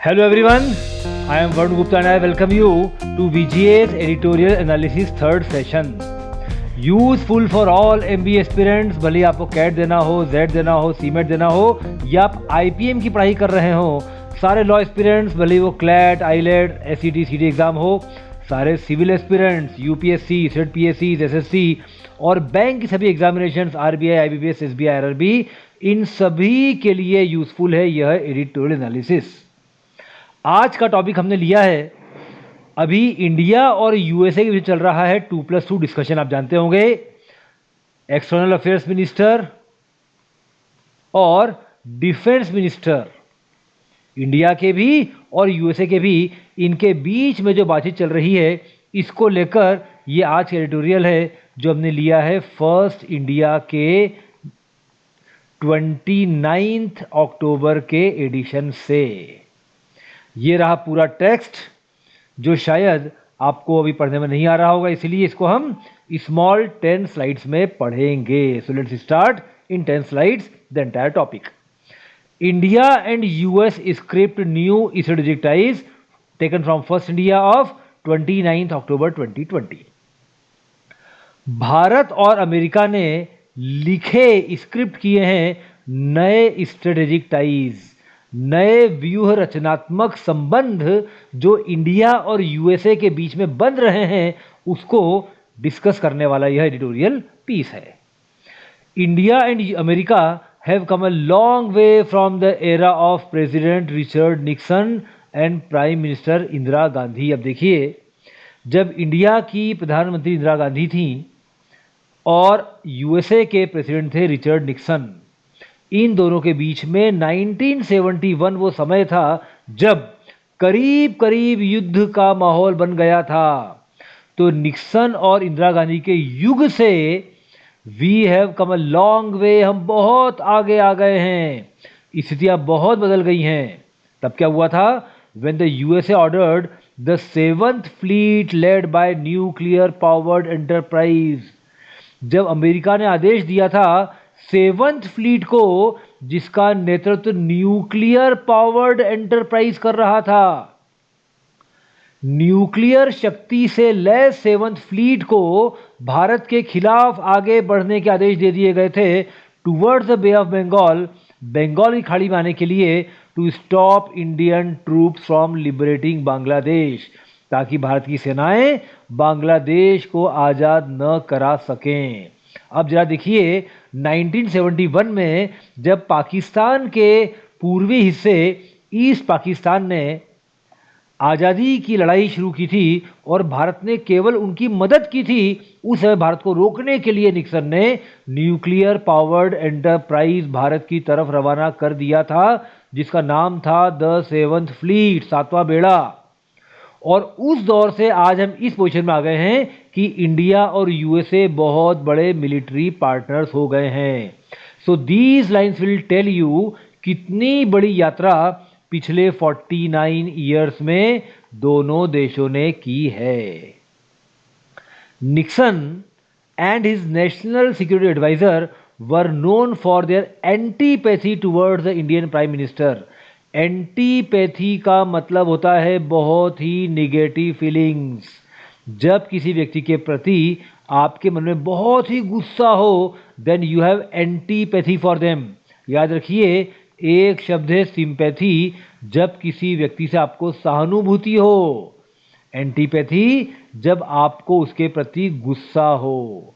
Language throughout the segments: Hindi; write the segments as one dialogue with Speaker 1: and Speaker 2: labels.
Speaker 1: Hello everyone, I am Varun Gupta and I welcome you to VGA's editorial analysis third session. Useful for all MBA aspirants, भले ही आपको कैट देना हो, जेड देना हो, सीमेट देना हो या आप IPM की पढ़ाई कर रहे हो, सारे लॉ एस्पिरेंट्स भले ही वो CLAT, IELTS, SET, CD exam हो, सारे civil aspirants, UPSC, SET PSC, SSC और बैंक की सभी examination RBI, IBPS, SBI, RRB, इन सभी के लिए यूजफुल है यह एडिटोरियल एनालिसिस। आज का टॉपिक हमने लिया है, अभी इंडिया और यूएसए के बीच चल रहा है 2+2 डिस्कशन। आप जानते होंगे एक्सटर्नल अफेयर्स मिनिस्टर और डिफेंस मिनिस्टर, इंडिया के भी और यूएसए के भी, इनके बीच में जो बातचीत चल रही है इसको लेकर ये आज का एडिटोरियल है जो हमने लिया है फर्स्ट इंडिया के 29 अक्टूबर के एडिशन से। ये रहा पूरा टेक्स्ट जो शायद आपको अभी पढ़ने में नहीं आ रहा होगा, इसलिए इसको हम स्मॉल 10 स्लाइड्स में पढ़ेंगे। So let's start in 10 slides the entire topic. India and US script new strategic ties taken from first India of 29 अक्टूबर 2020। भारत और अमेरिका ने लिखे स्क्रिप्ट किए हैं नए स्ट्रेटेजिक टाइज, नए व्यूह रचनात्मक संबंध जो इंडिया और यूएसए के बीच में बन रहे हैं उसको डिस्कस करने वाला यह एडिटोरियल पीस है। India and America have come a long way from the era of president Richard Nixon and prime minister Indira Gandhi. अब देखिए, जब इंडिया की प्रधानमंत्री इंदिरा गांधी थी और यूएसए के प्रेसिडेंट थे रिचर्ड निक्सन, इन दोनों के बीच में 1971 वो समय था जब करीब करीब युद्ध का माहौल बन गया था। तो निक्सन और इंदिरा गांधी के युग से we have come a long way, हम बहुत आगे आ गए हैं, स्थितियां बहुत बदल गई हैं। तब क्या हुआ था? When the USA ordered the 7th fleet led by nuclear powered enterprise, जब अमेरिका ने आदेश दिया था 7th फ्लीट को जिसका नेतृत्व न्यूक्लियर पावर्ड एंटरप्राइज कर रहा था, न्यूक्लियर शक्ति से लैस 7th फ्लीट को भारत के खिलाफ आगे बढ़ने के आदेश दे दिए गए थे towards the bay of Bengal, Bengal की खाड़ी में आने के लिए, to stop Indian troops from liberating Bangladesh, ताकि भारत की सेनाएं बांग्लादेश को आज़ाद न करा सकें। अब जरा देखिए, 1971 में जब पाकिस्तान के पूर्वी हिस्से ईस्ट पाकिस्तान ने आज़ादी की लड़ाई शुरू की थी और भारत ने केवल उनकी मदद की थी, उस समय भारत को रोकने के लिए निक्सन ने न्यूक्लियर पावर्ड एंटरप्राइज भारत की तरफ रवाना कर दिया था जिसका नाम था द 7th फ्लीट, 7वां बेड़ा। और उस दौर से आज हम इस पोजीशन में आ गए हैं कि इंडिया और यूएसए बहुत बड़े मिलिट्री पार्टनर्स हो गए हैं। So these lines will tell you कितनी बड़ी यात्रा पिछले 49 ईयर्स में दोनों देशों ने की है। Nixon and his national security adviser were known for their antipathy towards the Indian prime minister. Antipathy का मतलब होता है बहुत ही निगेटिव फीलिंग्स। जब किसी व्यक्ति के प्रति आपके मन में बहुत ही गुस्सा हो, then you have antipathy for them. याद रखिए, एक शब्द है सिंपैथी, जब किसी व्यक्ति से आपको सहानुभूति हो, एंटीपैथी जब आपको उसके प्रति गुस्सा हो।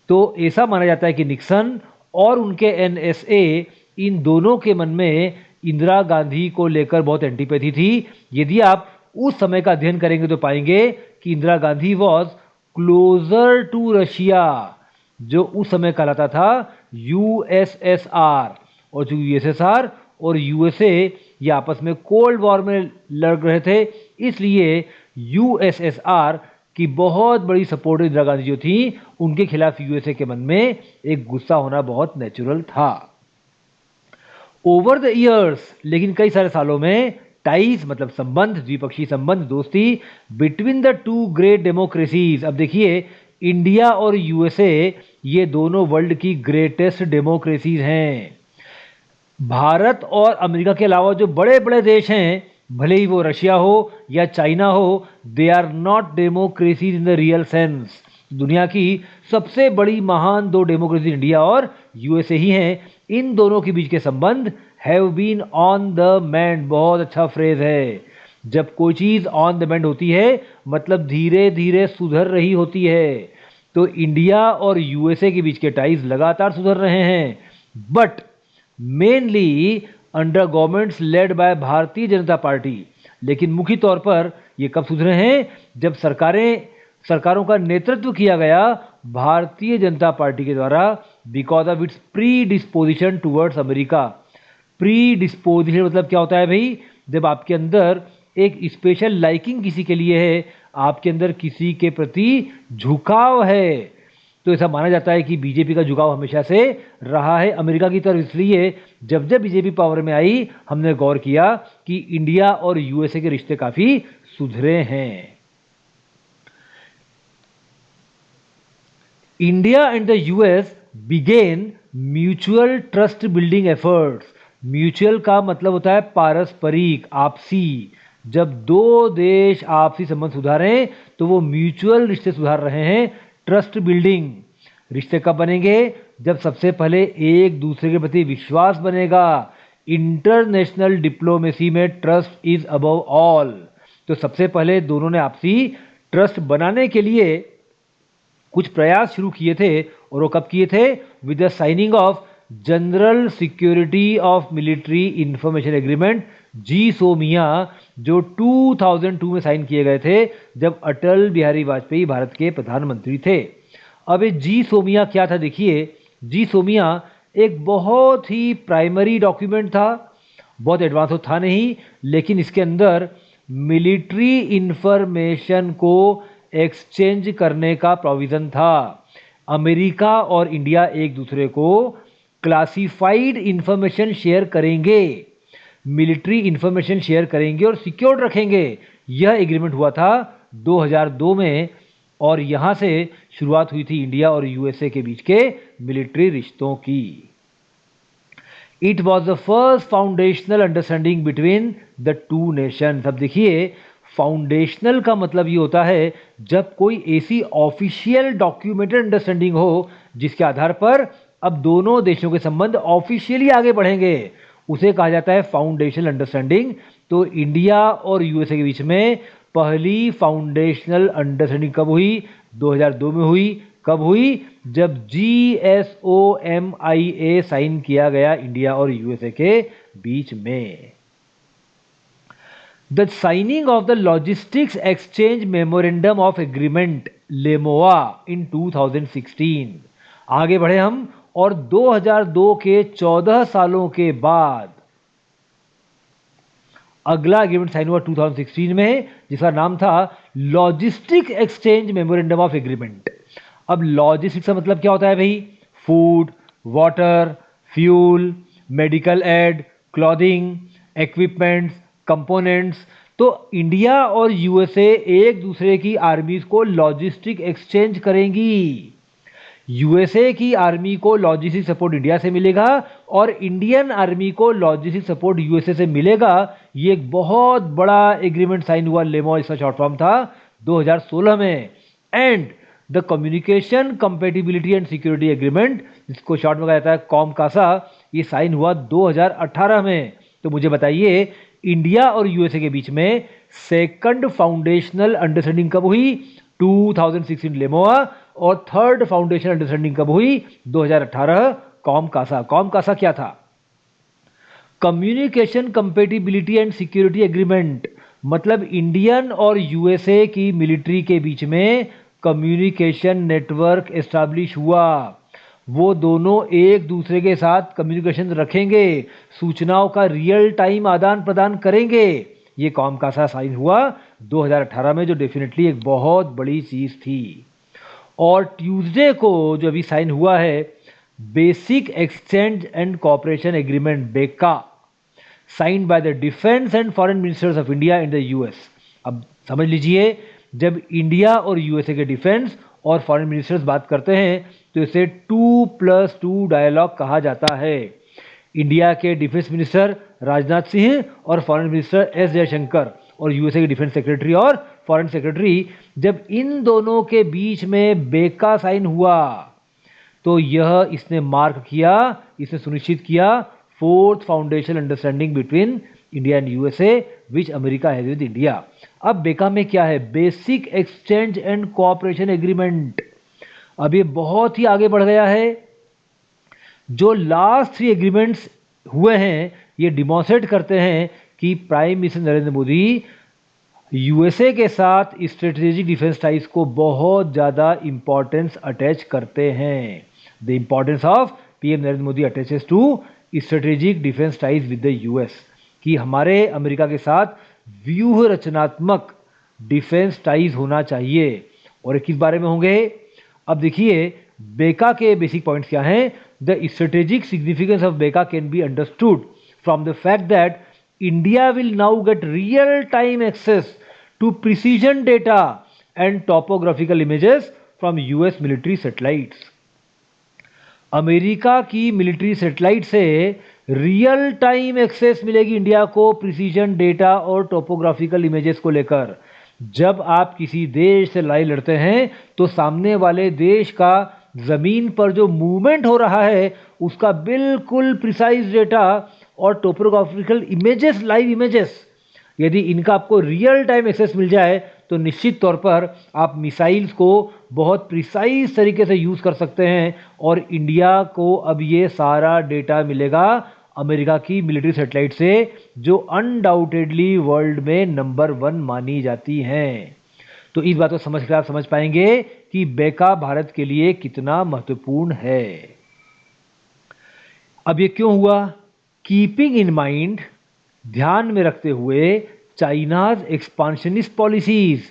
Speaker 1: तो ऐसा माना जाता है कि निक्सन और उनके एनएसए, इन दोनों के मन में इंदिरा गांधी को लेकर बहुत एंटीपैथी थी। यदि आप उस समय का अध्ययन करेंगे तो पाएंगे कि Indira Gandhi was closer to Russia, जो उस समय कहलाता था यूएसएसआर, और जो यूएसएसआर और यूएसए ये आपस में कोल्ड वॉर में लड़ रहे थे, इसलिए यूएसएसआर की बहुत बड़ी सपोर्ट इंदिरा गांधी जो थी, उनके खिलाफ यूएसए के मन में एक गुस्सा होना बहुत नेचुरल था। ओवर द ईयर्स, लेकिन कई सारे सालों में, टाइज मतलब संबंध, द्विपक्षीय संबंध, दोस्ती between the two great democracies. अब देखिए, इंडिया और यूएसए ये दोनों वर्ल्ड की ग्रेटेस्ट डेमोक्रेसीज हैं। भारत और अमेरिका के अलावा जो बड़े बड़े देश हैं भले ही वो रशिया हो या चाइना हो, they are not democracies in the real sense. दुनिया की सबसे बड़ी महान दो डेमोक्रेसी इंडिया और यूएसए ही हैं। इन दोनों के बीच के संबंध have been on the mend, बहुत अच्छा फ्रेज है। जब कोई चीज ऑन द मेंड होती है मतलब धीरे धीरे सुधर रही होती है। तो इंडिया और यूएसए के बीच के टाइज लगातार सुधर रहे हैं, but mainly under governments led by Bharatiya Janata party. लेकिन मुख्य तौर पर ये कब सुधरे हैं? जब सरकारों का नेतृत्व किया गया भारतीय जनता पार्टी के द्वारा, because of its pre disposition towards America. Pre disposition मतलब क्या होता है भाई? जब आपके अंदर एक स्पेशल लाइकिंग किसी के लिए है, आपके अंदर किसी के प्रति झुकाव है, तो ऐसा माना जाता है कि बीजेपी का झुकाव हमेशा से रहा है अमेरिका की तरफ। इसलिए जब जब बीजेपी पावर में आई, हमने गौर किया कि इंडिया और यूएसए के रिश्ते काफी सुधरे हैं। India and the US began mutual trust building efforts. Mutual का मतलब होता है पारस्परिक, आपसी। जब दो देश आपसी संबंध सुधारें तो वो म्यूचुअल रिश्ते सुधार रहे हैं, ट्रस्ट बिल्डिंग। रिश्ते कब बनेंगे? जब सबसे पहले एक दूसरे के प्रति विश्वास बनेगा। इंटरनेशनल डिप्लोमेसी में ट्रस्ट इज अबव ऑल। तो सबसे पहले दोनों ने आपसी ट्रस्ट बनाने के लिए कुछ प्रयास शुरू किए थे, और वो कब किए थे? With the signing of general security of military information agreement, GSOMIA, जो 2002 में साइन किए गए थे जब अटल बिहारी वाजपेयी भारत के प्रधानमंत्री थे। अब ये जी सोमिया क्या था? देखिए, जी सोमिया एक बहुत ही प्राइमरी डॉक्यूमेंट था, बहुत एडवांस तो था नहीं, लेकिन इसके अंदर मिलिट्री इंफॉर्मेशन को एक्सचेंज करने का प्रोविजन था। अमेरिका और इंडिया एक दूसरे को क्लासिफाइड इंफॉर्मेशन शेयर करेंगे, मिलिट्री इंफॉर्मेशन शेयर करेंगे और सिक्योर्ड रखेंगे। यह एग्रीमेंट हुआ था 2002 में, और यहां से शुरुआत हुई थी इंडिया और यूएसए के बीच के मिलिट्री रिश्तों की। It was the first foundational understanding between the two nation. अब देखिए, फाउंडेशनल का मतलब ये होता है जब कोई ऐसी ऑफिशियल डॉक्यूमेंटेड अंडरस्टैंडिंग हो जिसके आधार पर अब दोनों देशों के संबंध ऑफिशियली आगे बढ़ेंगे, उसे कहा जाता है फाउंडेशनल अंडरस्टैंडिंग। तो इंडिया और यूएसए के बीच में पहली फाउंडेशनल अंडरस्टैंडिंग कब हुई? 2002 में हुई। कब हुई? जब GSOMIA साइन किया गया इंडिया और यूएसए के बीच में। The signing of the logistics exchange memorandum of agreement LEMOA in 2016। आगे बढ़े हम, और 2002 के 14 सालों के बाद अगला एग्रीमेंट साइन हुआ 2016 में, जिसका नाम था logistic exchange memorandum of agreement. अब लॉजिस्टिक्स का मतलब क्या होता है भाई? Food, water, fuel, medical aid, clothing, equipments, components. तो इंडिया और यूएसए एक दूसरे की आर्मीज को लॉजिस्टिक एक्सचेंज करेंगी। यूएसए की आर्मी को लॉजिस्टिक सपोर्ट इंडिया से मिलेगा और इंडियन आर्मी को लॉजिस्टिक सपोर्ट यूएसए से मिलेगा। ये एक बहुत बड़ा एग्रीमेंट साइन हुआ, लेमो इसका शॉर्ट फॉर्म था, 2016 में। And the communication compatibility and security agreement, जिसको शॉर्ट में कहा जाता है कॉम कासा, ये साइन हुआ 2018 में। तो मुझे बताइए, इंडिया और यूएसए के बीच में सेकंड फाउंडेशनल अंडरस्टैंडिंग कब हुई? 2016 लेमोआ। और थर्ड फाउंडेशन अंडरस्टैंडिंग कब हुई? 2018 कॉम कासा। कॉम कासा क्या था? Communication compatibility and security agreement, मतलब इंडियन और यूएसए की मिलिट्री के बीच में कम्युनिकेशन नेटवर्क एस्टैब्लिश हुआ। वो दोनों एक दूसरे के साथ कम्युनिकेशन रखेंगे, सूचनाओं का रियल टाइम आदान प्रदान करेंगे। ये कॉम कासा साइन हुआ 2018 में, जो डेफिनेटली एक बहुत बड़ी चीज थी। और ट्यूसडे को जो अभी साइन हुआ है basic exchange and cooperation agreement, BECA, signed by the defence and foreign ministers of India and the US. अब समझ लीजिए, जब इंडिया और यूएसए के डिफेंस और फॉरेन मिनिस्टर्स बात करते हैं तो इसे 2+2 डायलॉग कहा जाता है। इंडिया के डिफेंस मिनिस्टर राजनाथ सिंह और फॉरेन मिनिस्टर एस जयशंकर और यूएसए के डिफेंस सेक्रेटरी और फॉरेन सेक्रेटरी, जब इन दोनों के बीच में बेका साइन हुआ तो यह इसने मार्क किया, इसने सुनिश्चित किया fourth foundation understanding between India and USA which America has with India. अब बेका में क्या है? Basic exchange and cooperation agreement. अब ये बहुत ही आगे बढ़ गया है। जो लास्ट 3 एग्रीमेंट्स हुए हैं ये डिमॉन्स्ट्रेट करते हैं कि prime minister Narendra Modi USA के साथ स्ट्रेटेजिक डिफेंस टाइज को बहुत ज़्यादा इंपॉर्टेंस अटैच करते हैं। The importance of PM Narendra Modi attaches to strategic defence ties with the US, कि हमारे अमेरिका के साथ व्यूह रचनात्मक डिफेंस टाइज होना चाहिए। और किस बारे में होंगे? अब देखिए बेका के बेसिक पॉइंट्स क्या हैं। द स्ट्रेटेजिक सिग्निफिकेंस ऑफ बेका can be understood from the fact that India will now get real-time access to precision data and topographical images from US military satellites. America की मिलिट्री सैटेलाइट से रियल टाइम एक्सेस मिलेगी इंडिया को प्रिसीजन डेटा और टोपोग्राफिकल इमेजेस को लेकर। जब आप किसी देश से लड़ाई लड़ते हैं तो सामने वाले देश का जमीन पर जो मूवमेंट हो रहा है उसका बिल्कुल प्रिसाइज डेटा और टोपोग्राफिकल इमेजेस, लाइव इमेजेस, यदि इनका आपको रियल टाइम एक्सेस मिल जाए तो निश्चित तौर पर आप मिसाइल्स को बहुत प्रिसाइज तरीके से यूज़ कर सकते हैं। और इंडिया को अब ये सारा डेटा मिलेगा अमेरिका की मिलिट्री सैटेलाइट से, जो अनडाउटेडली वर्ल्ड में नंबर 1 मानी जाती हैं। तो इस बात को समझ कर आप समझ पाएंगे कि बेका भारत के लिए कितना महत्वपूर्ण है। अब ये क्यों हुआ? कीपिंग इन माइंड, ध्यान में रखते हुए चाइनाज एक्सपांशनिस्ट पॉलिसीज,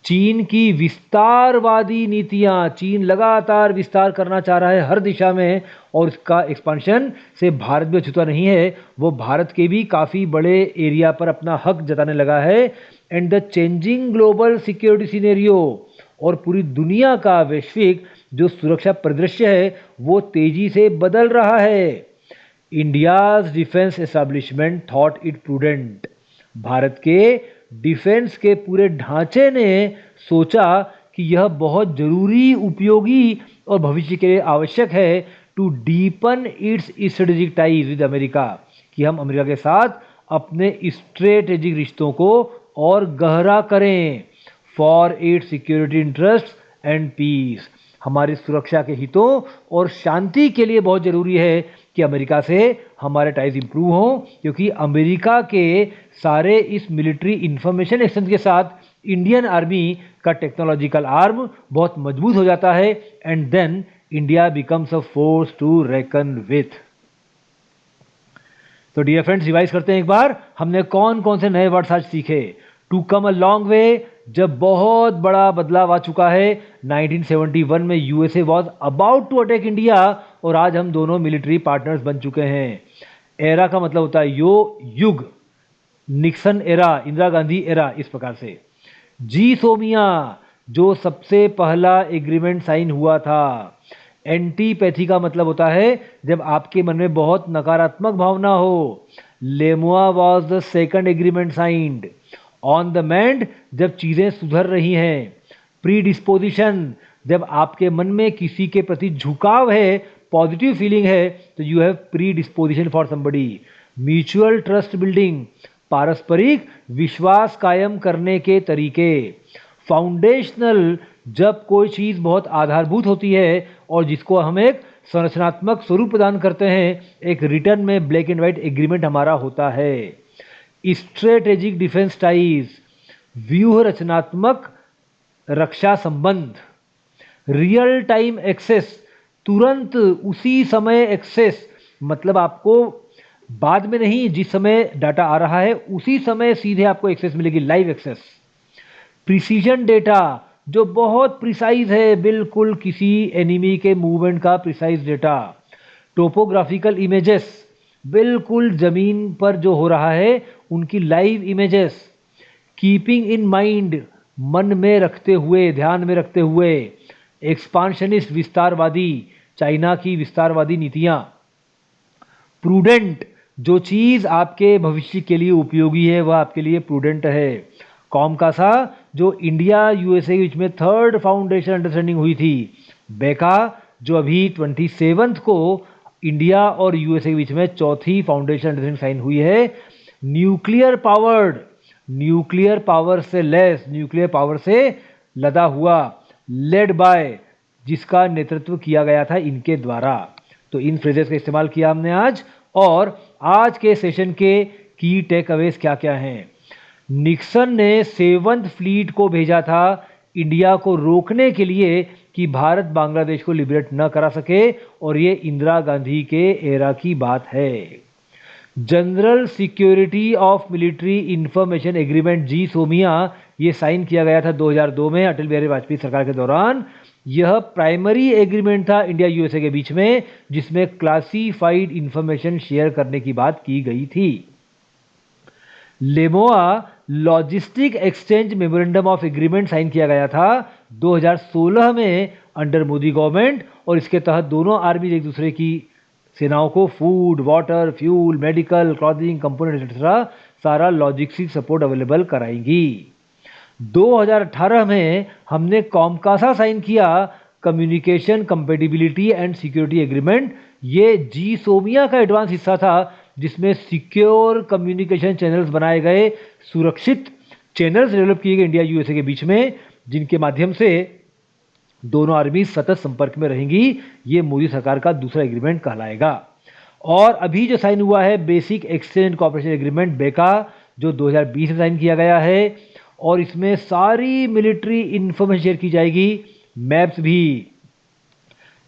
Speaker 1: चीन की विस्तारवादी नीतियां, चीन लगातार विस्तार करना चाह रहा है हर दिशा में और इसका एक्सपांशन से भारत भी अछूता नहीं है, वो भारत के भी काफ़ी बड़े एरिया पर अपना हक जताने लगा है। And the changing global security scenario, और पूरी दुनिया का वैश्विक जो सुरक्षा परिदृश्य है वो तेजी से बदल रहा है। India's defence establishment thought it prudent, Bharat के डिफेंस के पूरे ढांचे ने सोचा कि यह बहुत जरूरी, उपयोगी और भविष्य के लिए आवश्यक है to deepen its strategic ties with America, कि हम अमेरिका के साथ अपने स्ट्रेटेजिक रिश्तों को और गहरा करें। For its security interest and peace, हमारी सुरक्षा के हितों और शांति के लिए बहुत जरूरी है कि अमेरिका से हमारे टाइज इंप्रूव हों, क्योंकि अमेरिका के सारे इस मिलिट्री इंफॉर्मेशन एक्सचेंज के साथ इंडियन आर्मी का टेक्नोलॉजिकल आर्म बहुत मजबूत हो जाता है। And then India becomes a force to reckon with. तो डियर फ्रेंड्स, रिवाइज करते हैं एक बार, हमने कौन कौन से नए वर्ड्स आज सीखे। टू कम अ लॉन्ग वे, जब बहुत बड़ा बदलाव आ चुका है। 1971 में USA was about to attack India और आज हम दोनों मिलिट्री पार्टनर्स बन चुके हैं। एरा का मतलब होता है युग, Nixon era, Indira Gandhi era, इस प्रकार से। जी सोमिया, जो सबसे पहला एग्रीमेंट साइन हुआ था। एंटीपैथी का मतलब होता है जब आपके मन में बहुत नकारात्मक भावना हो। LEMOA was the second agreement signed. On the mend, जब चीजें सुधर रही हैं। प्री डिस्पोजिशन, जब आपके मन में किसी के प्रति झुकाव है, पॉजिटिव फीलिंग है, तो you have pre disposition for somebody. Mutual trust building, पारस्परिक विश्वास कायम करने के तरीके। फाउंडेशनल, जब कोई चीज बहुत आधारभूत होती है और जिसको हम एक संरचनात्मक स्वरूप प्रदान करते हैं, एक रिटर्न में ब्लैक एंड व्हाइट एग्रीमेंट हमारा होता है। स्ट्रेटेजिक डिफेंस टाइज, व्यूह रचनात्मक रक्षा संबंध। रियल टाइम एक्सेस, तुरंत उसी समय एक्सेस, मतलब आपको बाद में नहीं, जिस समय डाटा आ रहा है उसी समय सीधे आपको एक्सेस मिलेगी, लाइव एक्सेस। प्रिसीजन डेटा, जो बहुत प्रिसाइज है, बिल्कुल किसी एनिमी के मूवमेंट का प्रिसाइज डेटा। टोपोग्राफिकल इमेजेस, बिल्कुल जमीन पर जो हो रहा है उनकी live images. Keeping in mind, मन में रखते हुए, ध्यान में रखते हुए। एक्सपांशनिस्ट, विस्तारवादी, चाइना की विस्तारवादी नीतियां। प्रूडेंट, जो चीज़ आपके भविष्य के लिए उपयोगी है वह आपके लिए प्रूडेंट है। कॉमकासा जो इंडिया यूएसए के बीच में थर्ड फाउंडेशन अंडरस्टैंडिंग हुई थी। बेका जो अभी 27 को इंडिया और यूएसए के बीच में चौथी फाउंडेशन अंडरस्टैंडिंग साइन हुई है। न्यूक्लियर पावर्ड, न्यूक्लियर पावर से लेस, न्यूक्लियर पावर से लदा हुआ, लेड बाय, जिसका नेतृत्व किया गया था इनके द्वारा। तो इन फ्रेजेस का इस्तेमाल किया हमने आज। और आज के सेशन के की टेक अवेज क्या क्या हैं? निक्सन ने 7th फ्लीट को भेजा था इंडिया को रोकने के लिए कि भारत बांग्लादेश को लिबरेट न करा सके, और ये इंदिरा गांधी के एरा की बात है। General security of military information agreement GSOMIA, ये साइन किया गया था 2002 में अटल बिहारी वाजपेयी सरकार के दौरान। यह प्राइमरी एग्रीमेंट था इंडिया यूएसए के बीच में, जिसमें क्लासिफाइड इंफॉर्मेशन शेयर करने की बात की गई थी। LEMOA logistic exchange memorandum of agreement sign किया गया था 2016 में अंडर मोदी गवर्नमेंट, और इसके तहत दोनों आर्मी एक दूसरे की सेनाओं को food, water, fuel, medical, clothing, component etcetera सारा लॉजिस्टिक सपोर्ट अवेलेबल कराएंगी। 2018 में हमने कॉमकासा साइन किया, communication compatibility and security agreement. ये जी सोमिया का एडवांस हिस्सा था, जिसमें सिक्योर कम्युनिकेशन चैनल्स बनाए गए, सुरक्षित चैनल्स डेवलप किए गए इंडिया यूएसए के बीच में, जिनके माध्यम से दोनों आर्मी सतत संपर्क में रहेंगी। ये मोदी सरकार का दूसरा एग्रीमेंट कहलाएगा। और अभी जो साइन हुआ है बेसिक एक्सचेंज कॉपरेशन एग्रीमेंट बेका, जो 2020 में साइन किया गया है, और इसमें सारी मिलिट्री इंफॉर्मेशन शेयर की जाएगी, मैप्स भी,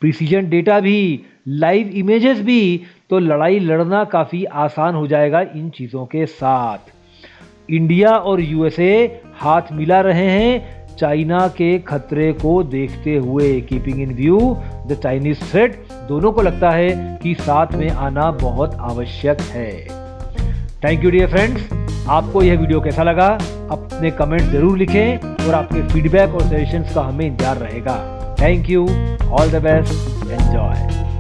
Speaker 1: प्रिसीजन डेटा भी, लाइव इमेजेस भी। तो लड़ाई लड़ना काफ़ी आसान हो जाएगा इन चीज़ों के साथ। इंडिया और यूएसए हाथ मिला रहे हैं चाइना के खतरे को देखते हुए। Keeping in view the Chinese threat, दोनों को लगता है कि साथ में आना बहुत आवश्यक है। थैंक यू डियर फ्रेंड्स, आपको यह वीडियो कैसा लगा अपने कमेंट जरूर लिखें, और आपके फीडबैक और सजेशंस का हमें इंतजार रहेगा। Thank you, all the best, enjoy.